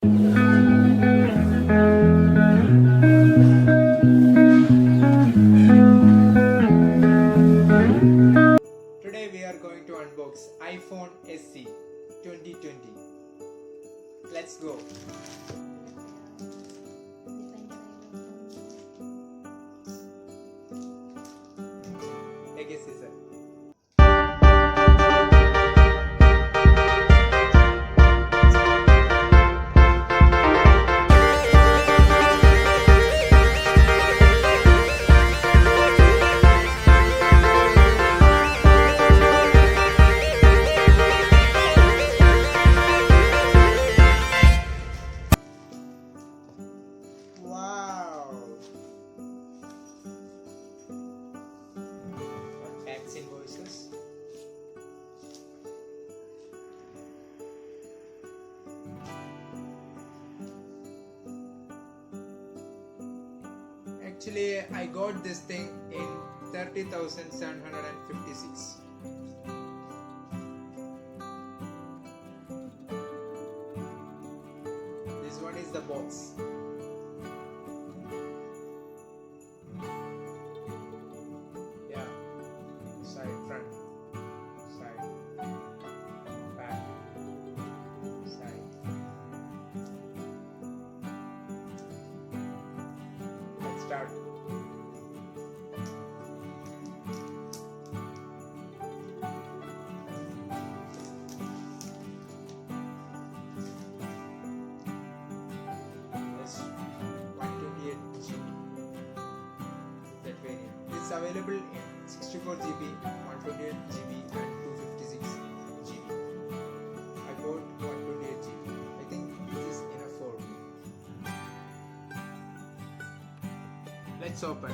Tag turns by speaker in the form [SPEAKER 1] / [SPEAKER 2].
[SPEAKER 1] Today we are going to unbox iPhone SE 2020. Let's go. Take a scissor. Wow! Tax invoices. Actually, I got this thing in 30,756. This one is the box. Yeah, side, front, side, back, side. Let's start. Yes, 128 GB. That variant. It's available in 64 GB, 128 GB and 256 GB. I bought 128 GB. I think this is enough for me. Let's open.